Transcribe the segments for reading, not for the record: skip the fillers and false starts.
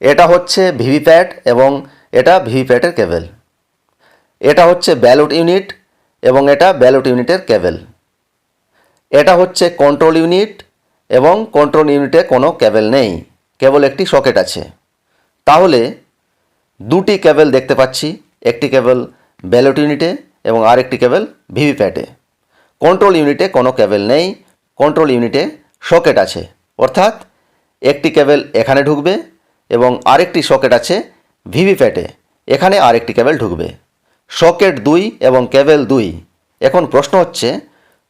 এটা হচ্ছে ভিভিপ্যাট এবং এটা ভিভিপ্যাটের কেবল। এটা হচ্ছে ব্যালট ইউনিট এবং এটা ব্যালট ইউনিটের কেবল। এটা হচ্ছে কন্ট্রোল ইউনিট এবং কন্ট্রোল ইউনিটে কোনো কেবল নেই, কেবল একটি সকেট আছে। তাহলে দুটি কেবল দেখতে পাচ্ছি, একটি কেবল ব্যালট ইউনিটে এবং আরেকটি কেবল ভিভিপ্যাটে। কন্ট্রোল ইউনিটে কোনো কেবল নেই, কন্ট্রোল ইউনিটে সকেট আছে, অর্থাৎ একটি কেবল এখানে ঢুকবে এবং আরেকটি সকেট আছে ভিভিপ্যাটে, এখানে আরেকটি কেবল ঢুকবে। সকেট 2 এবং কেবল 2। এখন প্রশ্ন হচ্ছে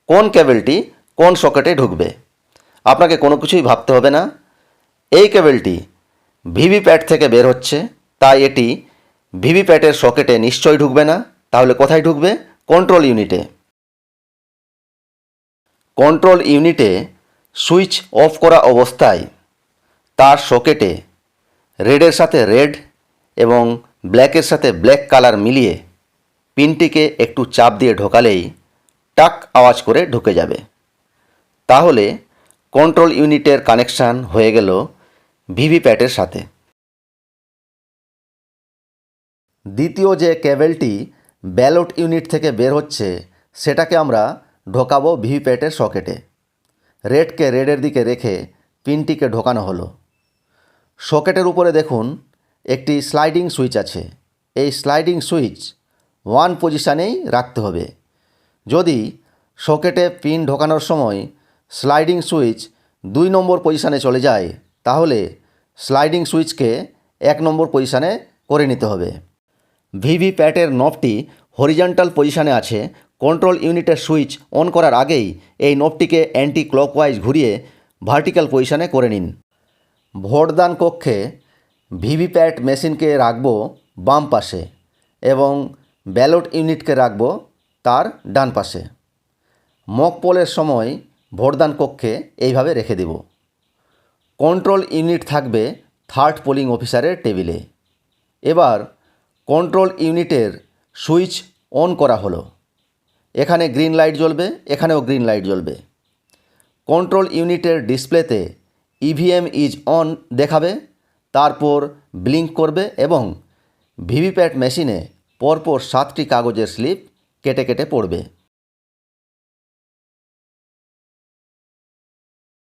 কোন কেবলটি কোন সকেটে ঢুকবে। আপনাকে কোনো কিছুই ভাবতে হবে না। এই কেবলটি ভিভিপ্যাট থেকে বের হচ্ছে, তাই এটি ভিভিপ্যাটের সকেটে নিশ্চয়ই ঢুকবে না। তাহলে কোথায় ঢুকবে? কন্ট্রোল ইউনিটে। কন্ট্রোল ইউনিটে সুইচ অফ করা অবস্থায় তার সকেটে রেডের সাথে রেড এবং ব্ল্যাকের সাথে ব্ল্যাক কালার মিলিয়ে পিনটিকে একটু চাপ দিয়ে ঢোকালেই টাক আওয়াজ করে ঢুকে যাবে। তাহলে কন্ট্রোল ইউনিটের কানেকশান হয়ে গেল ভিভিপ্যাটের সাথে। দ্বিতীয় যে কেবলটি ব্যালট ইউনিট থেকে বের হচ্ছে সেটাকে আমরা ঢোকাবো ভিভিপ্যাটের সকেটে। রেডকে রেডের দিকে রেখে পিনটিকে ঢোকানো হলো। সকেটের উপরে দেখুন একটি স্লাইডিং সুইচ আছে। এই স্লাইডিং সুইচ 1 পজিশানেই রাখতে হবে। যদি সকেটে পিন ঢোকানোর সময় স্লাইডিং সুইচ 2 নম্বর পজিশানে চলে যায় তাহলে স্লাইডিং সুইচকে 1 নম্বর পজিশানে করে নিতে হবে। ভিভিপ্যাটের নবটি হরিজন্টাল পজিশানে আছে। কন্ট্রোল ইউনিটের সুইচ অন করার আগেই এই নবটিকে অ্যান্টি ক্লকওয়াইজ ঘুরিয়ে ভার্টিক্যাল পজিশানে করে নিন। ভোটদান কক্ষে ভিভিপ্যাট মেশিনকে রাখব বাম পাশে এবং ব্যালট ইউনিটকে রাখব তার ডান পাশে। মক পোলের সময় ভোটদান কক্ষে এইভাবে রেখে দেব। কন্ট্রোল ইউনিট থাকবে 3rd পোলিং অফিসারের টেবিলে। এবার কন্ট্রোল ইউনিটের সুইচ অন করা হলো। এখানে গ্রিন লাইট জ্বলবে, এখানেও গ্রিন লাইট জ্বলবে। কন্ট্রোল ইউনিটের ডিসপ্লেতে ইভিএম ইজ অন দেখাবে, তারপর ব্লিঙ্ক করবে এবং ভিভিপ্যাট মেশিনে পরপর 7টি কাগজের স্লিপ কেটে কেটে পড়বে।